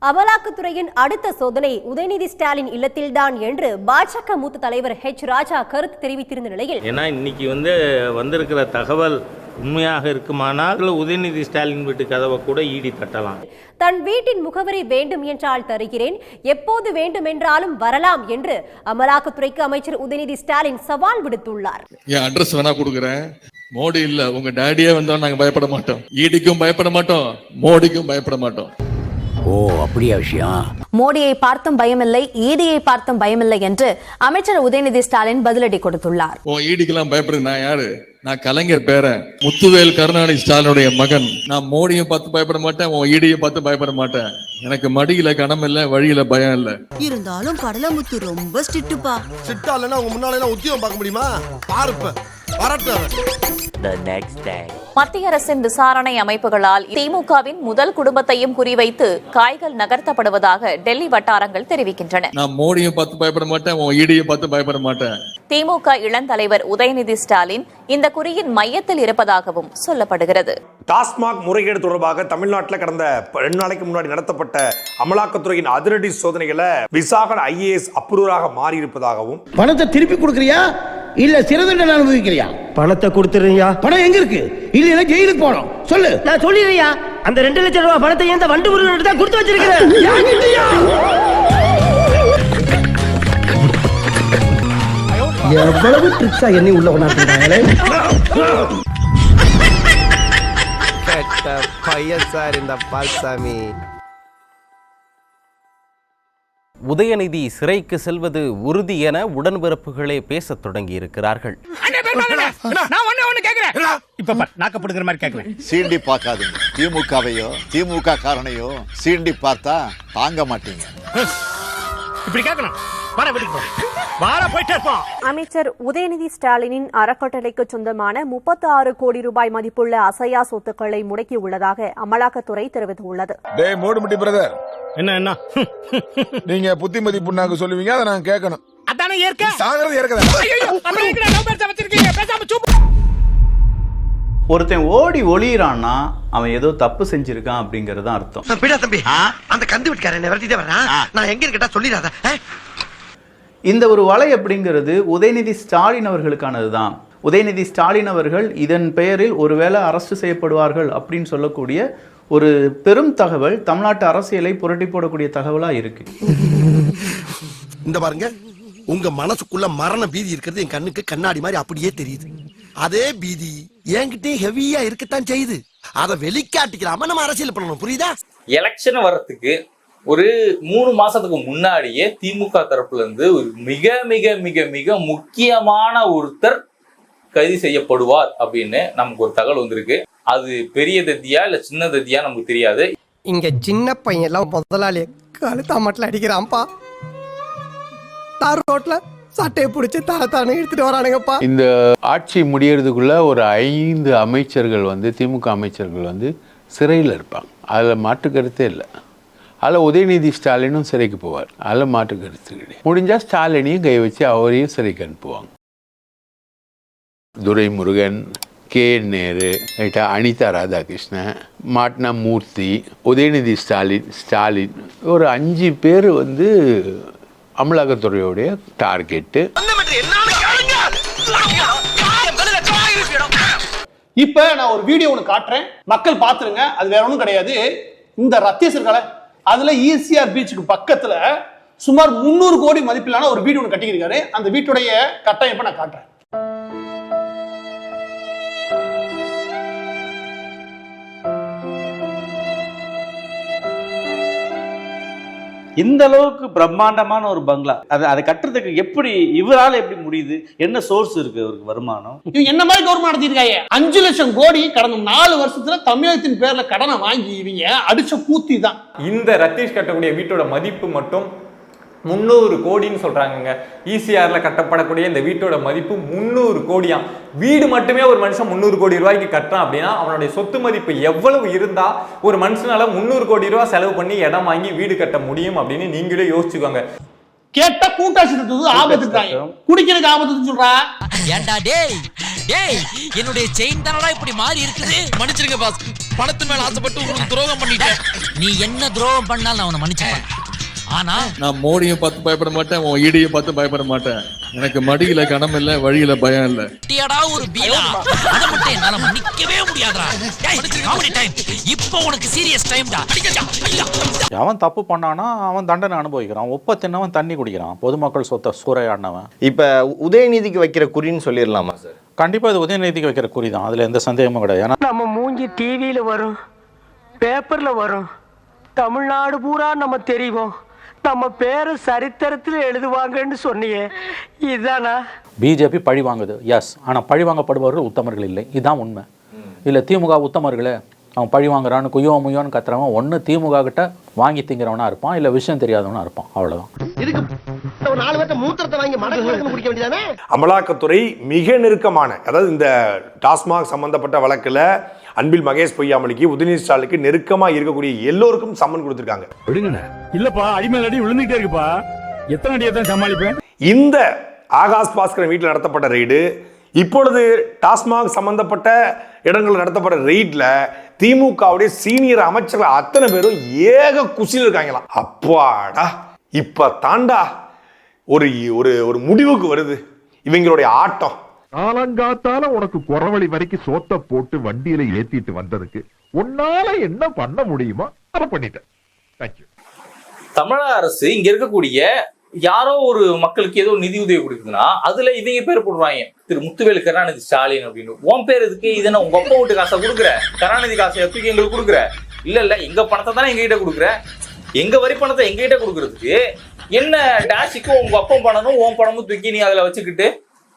அமலாக்கத்துறையின் அடுத்த சோதனை உதயநிதி ஸ்டாலின் இல்லத்தில்தான் என்று பாஜக மூத்த தலைவர் ராஜா கருத்து தெரிவித்திருந்த நிலையில், ஏன்னா இன்னைக்கு வந்திருக்கிற தகவல் உண்மையாக இருக்குமானால் உதயநிதி ஸ்டாலின் வீட்டு கதவை கூட ஈடி தட்டலாம். தன் வீட்டின் முகவரி வேண்டும் என்றால் தருகிறேன், எப்போது வேண்டும் என்றாலும் வரலாம் என்று அமலாக்கத்துறைக்கு அமைச்சர் உதயநிதி ஸ்டாலின் சவால் விடுத்துள்ளார். என் அட்ரஸ் வேணா கொடுக்குறேன், மோடி இல்ல உங்க டாடியே வந்தா நாங்க பயப்பட மாட்டோம், ஈடிக்கும் பயப்பட மாட்டோம், மோடிக்கும் பயப்பட மாட்டோம். ஓ அப்படியா விஷயம். மோடியை பார்த்தும் பயமில்லை, ஈடியை பார்த்தும் பயமில்லை என்று அமைச்சர் உதயநிதி ஸ்டாலின் பதிலடி கொடுத்துள்ளார். ஓ ஈடிக்கெல்லாம் பயப்படுறது நான் யாரு? நான் கலைஞர் பேரன், முத்துவேல் கருணாநிதி ஸ்டாலினுடைய மகன். நான் மோடியை பார்த்து பயப்பட மாட்டேன், உன் ஈடியை பார்த்து பயப்பட மாட்டேன். எனக்கு மடியில கணம் இல்ல, வழியில பயம் இல்ல. இருந்தாலும் கடலமுத்து ரொம்ப ஸ்ட்ரிக்ட்டுப்பா. ஸ்ட்ரிக்ட்டா இல்லனா உங்க முன்னால எல்லாம் உத்தியோகம் பார்க்க முடியுமா? பாருப்ப மத்திய அரசின் விசாரணை அமைப்புகளால் திமுகவின் முதல் குடும்பத்தையும் குறிவைத்து காய்கள் நகர்த்தப்படுவதாக டெல்லி வட்டாரங்கள் தெரிவிக்கின்றன. நான் மோடியை பார்த்து பயப்பட மாட்டேன், உன் ஈடியை பார்த்து பயப்பட மாட்டேன். திமுக இளந்தலைவர் உதயநிதி ஸ்டாலின் இந்த குறியின் மையத்தில் இருப்பதாகவும் சொல்லப்படுகிறது. டாஸ்மாக் முறைகேடு தொடர்பாக தமிழ்நாட்டில் கடந்த 2 நாளைக்கு முன்னாடி நடத்தப்பட்ட அமலாக்கத்துறையின் அதிரடி சோதனைகளை விசாகன் IAS அப்ரூவராக மாறி இருப்பதாகவும், பணத்தை திருப்பி கொடுக்கறியா இல்ல சிறை தண்டனை அனுபவிக்கிறியா? பணத்தை கொடுத்துறியா? பணம் எங்க இருக்கு? இல்ல ஜெயிலுக்கு போறோம் சொல்லு. நான் சொல்லிடுறியா? அந்த 2 லட்சம் ரூபாய் பணத்தை எந்த வண்டு முருகன் தான் கொடுத்து வச்சிருக்கிறேன். எவ்வளவு ட்ரிக்ஸா என்னை உள்ள கொண்டாடுறாங்களே. பையன் சார் இந்த பால்சாமி. உதயநிதி சிறைக்கு செல்வது உறுதி என உடன்பிறப்புகளே பேசத் தொடங்கி இருக்கிறார்கள். சீண்டி பார்க்காதீங்க, திமுகவையோ திமுக காரணையோ சீண்டி பார்த்தா தாங்க மாட்டீங்க. அமைச்சர் உதயநிதி ஸ்டாலினின் அறக்கட்டளைக்கு சொந்தமான 36 கோடி ரூபாய் மதிப்புள்ள அசையா சொத்துக்களை முடக்கியுள்ளதாக அமலாக்கத்துறை தெரிவித்துள்ளது. என்ன நீங்க புத்திமதி புண்ணாக்கு சொல்லுவீங்க, அதை நான் கேட்கணும். ஒருத்தன் ஓடி ஒளியறான்னா அவன் ஏதோ தப்பு செஞ்சிருக்கான் அப்படிங்கறது அர்த்தம். அந்த கந்து விட்டுக்காரன் வரட்டிட்டே வர்றான், நான் எங்க இருக்கட்டா சொல்லிடாத. இந்த ஒரு வலை அப்படிங்கிறது உதயநிதி ஸ்டாலின் அவர்களுக்கானதுதான். உதயநிதி ஸ்டாலின் அவர்கள் இதன் பெயரில் ஒருவேளை அரசு செய்யப்படுவார்கள் அப்படின்னு சொல்லக்கூடிய ஒரு பெரும் தகவல் தமிழ்நாட்டு அரசியலை புரட்டி போடக்கூடிய தகவலா இருக்கு. இந்த பாருங்க, உங்க மனசுக்குள்ள மரண பீதி இருக்கிறது என் கண்ணுக்கு கண்ணாடி மாதிரி அப்படியே தெரியுது. அதே பீதி என்கிட்ட ஹெவியா இருக்கத்தான் செய்யுது. அதை வெளிக்காட்டிக்கலாம நம்ம அரசியல் பண்ணணும், புரியுதா? எலெக்ஷன் வர்றதுக்கு ஒரு 3 மாசத்துக்கு முன்னாடியே திமுக தரப்புல இருந்து ஒரு மிக மிக மிக மிக முக்கியமான ஒருத்தர் கைது செய்யப்படுவார் அப்படின்னு நமக்கு ஒரு தகவல் வந்திருக்கு. அது பெரிய தத்தியா இல்ல சின்ன தத்தியா நமக்கு தெரியாது. இங்க சின்ன பையன் எல்லாம் முதலாளி கழுத்தா மட்டும் அடிக்கிறான்ப்பா. தார் ரோட்ல சட்டையை பிடிச்சி தானே எடுத்துட்டு வரானுங்கப்பா. இந்த ஆட்சி முடியறதுக்குள்ள ஒரு 5 அமைச்சர்கள் திமுக அமைச்சர்கள் சிறையில் இருப்பாங்க. அதில் மாற்று கருத்தே இல்லை. அதில் உதயநிதி ஸ்டாலினும் சிறைக்கு போவார். அதில் மாற்று கருத்து கிடையாது. முடிஞ்சால் ஸ்டாலினையும் கை வச்சு அவரையும் சிறைக்கு அனுப்புவாங்க. துரைமுருகன், KN நேரு, அனிதா ராதாகிருஷ்ணன், மாட்னா மூர்த்தி, உதயநிதி ஸ்டாலின் ஒரு 5 பேர் அமலாக்கத்துறையோடைய டார்கெட்டு. இப்ப நான் ஒரு வீடியோ ஒன்று காட்டுறேன், மக்கள் பாத்துருங்க. அது வேற ஒன்றும் கிடையாது. இந்த ரத்தீசர்களை அதுல ECR பீச்சுக்கு பக்கத்துல சுமார் 300 கோடி மதிப்பிலான ஒரு வீடு ஒன்று கட்டியிருக்காரு. அந்த வீட்டுடைய கட்டமைப்பை நான் காட்டுறேன். இந்த அளவுக்கு பிரம்மாண்டமான ஒரு பங்களா, அதை கட்டுறதுக்கு இவரால் எப்படி முடியுது? என்ன சோர்ஸ் இருக்கு அவருக்கு வருமானம்? என்ன மாதிரி கவர்மெண்ட் நடத்திருக்காங்க. 5 லட்சம் கோடி கடந்த 4 வருஷத்துல தமிழகத்தின் பேர்ல கடனை வாங்கி இவங்க அடிச்ச கூத்தி தான். இந்த ரத்தீஷ் கட்டக்கூடிய வீட்டோட மதிப்பு மட்டும் 300 கோடின்னு சொல்றாங்க. ECRல கட்டப்படக்கூடிய இந்த வீட்டோட மதிப்பு 300 கோடியாம். வீடு மட்டுமே ஒரு மனுஷன் 300 கோடி ரூபாய்க்கு கட்டுறான் அப்படின்னா அவனுடைய சொத்து மதிப்பு எவ்வளவு இருந்தா ஒரு மனுஷனால 300 கோடி ரூபாய் செலவு பண்ணி இடம் வாங்கி வீடு கட்ட முடியும் அப்படின்னு நீங்களே யோசிச்சுக்கோங்க. கேட்டா கூட்டாட்சி ஆபத்து, குடிக்கிறதுக்கு ஆபத்துன்னு சொல்றா. ஏண்டா டேய் என்னுடைய செயின் தானடா இப்படி மாறி இருக்குது, மன்னிச்சிருங்க பாஸ். பணத்து மேல ஆசைப்பட்டு உனக்கு துரோகம் பண்ணிட்டேன். நீ என்ன துரோகம் பண்ணாலும் நான் அவனை மன்னிச்சுப்பேன். ஆனா நான் மோடியை பார்த்து பயப்பட மாட்டேன், உன் ஈடியை பார்த்து பயப்பட மாட்டேன். எனக்கு மடியில கணம் இல்ல, வழியில பயம் இல்ல. டியடா ஒரு பீலா, அத மட்டும் என்னால மன்னிக்கவே முடியாதுடா. காமெடி டைம், இப்போ உனக்கு சீரியஸ் டைம்டா. அவன் தப்பு பண்ணானா அவன் தண்டனை அனுபவிக்கிறான். ஒப்ப தின்னவன் தண்ணி குடிக்கிறான். பொதுமக்கள் சொத்தை சூறையாடினவன். இப்ப உதயநிதிக்கு வைக்கிற குறின்னு சொல்லிடலாமா சார்? கண்டிப்பா இது உதயநிதிக்கு வைக்கிற குறி தான், அதுல எந்த சந்தேகமும் கிடையாது. ஏன்னா நம்ம மூஞ்சி டிவியில வரும், பேப்பர்ல வரும், தமிழ்நாடு பூரா நம்ம தெரியும், நம்ம பேரு சரித்திரத்தில் எழுதுவாங்கன்னு சொன்னியே, இதுதானா? பிஜேபி பழி வாங்குது, எஸ். ஆனால் பழி வாங்கப்படுபவர்கள் உத்தமர்கள் இல்லை, இதுதான் உண்மை. இல்லை திமுக உத்தமர்களே, அவன் பழி வாங்குறான்னு குய்யோ முய்யோன்னு கத்துறவன் ஒன்று திமுக கிட்ட வாங்கி திங்கிறவனா இருப்பான், இல்லை விஷயம் தெரியாதவனா இருப்பான், அவ்வளோதான். அமலாக்கத்துறை மிக நெருக்கமான, அதாவது இந்த டாஸ்மாக் சம்பந்தப்பட்ட வழக்குல அன்பில் மகேஷ் பொய்யாமொழிக்கு, உதயநிதி ஸ்டாலினுக்கு நெருக்கமா இருக்கக்கூடிய எல்லோருக்கும் சம்மன் கொடுத்திருக்காங்க. இல்லப்பா, அடிமேல் அடி விழுந்துட்டே இருக்குப்பா, எத்தனை அடியை தான் சமாளிப்பேன். இந்த ஆகாஷ் பாஸ்கரன் வீட்டில் நடத்தப்பட்ட ரெய்டு, இப்பொழுது டாஸ்மாக் சம்பந்தப்பட்ட இடங்கள் நடத்தப்பட்ட ரெய்ட்ல திமுகவுடைய சீனியர் அமைச்சர்கள் அத்தனை பேரும் ஏக குசியில் இருக்காங்களாம். அப்பாடா, இப்ப தாண்டா ஒரு ஒரு முடிவுக்கு வருது இவங்களுடைய ஆட்டம். காலங்காத்தால உனக்கு குறவழி வரைக்கும் சோத்த போட்டு வண்டியில ஏத்திட்டு வந்ததுக்கு உன்னால என்ன பண்ண முடியுமோ அதை பண்ணிட்டேன். தேங்க்யூ. தமிழக அரசு இங்க இருக்கக்கூடிய யாரோ ஒரு மக்களுக்கு ஏதோ நிதி உதவி கொடுக்குதுன்னா அதுல இவங்க பேர் போடுவாங்க, திரு முத்துவேல் கருணாநிதி ஸ்டாலின் அப்படின்னு. உன் பேர் எதுக்கு? இதென்ன உங்க அப்பா வீட்டு காசை கொடுக்குற? கருணாநிதி காசை எப்படிக்கு எங்களுக்கு கொடுக்குற? இல்ல எங்க பணத்தை தானே எங்ககிட்ட கொடுக்குற, எங்க வரி பணத்தை எங்ககிட்ட கொடுக்கறதுக்கு என்ன டாஷிக்கு உங்க அப்பம் பணமும் உன் பணமும் தூக்கி நீ அதுல வச்சுக்கிட்டு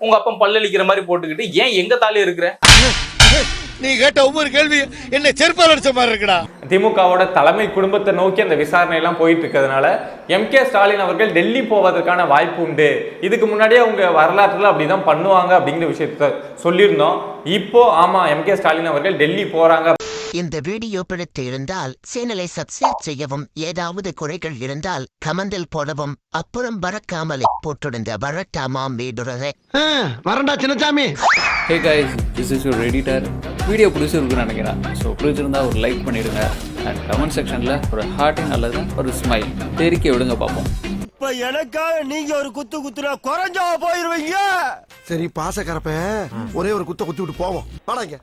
உங்க அப்பம் பல்லளிக்கிற மாதிரி போட்டுக்கிட்டு ஏன் எங்க தாலி இருக்கிற? நீ கேட்ட ஒவ்வொரு கேள்வி என்ன செருப்பால் அடிச்ச மாதிரி இருக்குடா. திமுகவோட தலைமை குடும்பத்தை நோக்கி அந்த விசாரணை எல்லாம் போயிட்டு இருக்கிறதுனால எம்.கே. ஸ்டாலின் அவர்கள் டெல்லி போவதற்கான வாய்ப்பு உண்டு. இதுக்கு முன்னாடியே அவங்க வரலாற்றுல அப்படிதான் பண்ணுவாங்க அப்படிங்கிற விஷயத்த சொல்லியிருந்தோம். இப்போ ஆமா, எம்.கே. ஸ்டாலின் அவர்கள் டெல்லி போறாங்க. இந்த வீடியோ பிடித்து இருந்தால் சேனலை சப்ஸ்கிரைப் செய்யவும், ஏதாவது குறைகள் இருந்தால் கமெண்டில் போடவும், அப்புறம் மறக்காமலே போட்டுடுங்க. வரட்டாமாம் வீடுறதே வரண்டா Chinnasamy. Hey guys, this is your editor. Video பிடிச்சிருக்குன்னு நினைக்கிறேன். ஸோ பிடிச்சிருந்தா ஒரு லைக் பண்ணிடுங்க, அண்ட் கமெண்ட் செக்ஷனில் ஒரு ஹார்ட்டிங் அல்லது ஒரு ஸ்மைல் தெரிக்க விடுங்க பார்ப்போம். இப்ப எனக்காக நீங்க ஒரு குத்து குத்துனா குறைஞ்சா போயிருவீங்க. சரி பாசக்கரப்ப ஒரே ஒரு குத்த குத்தி விட்டு போவோம். வாடாங்க.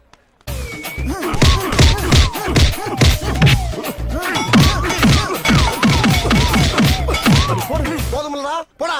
போதுமில்லடா, போடா.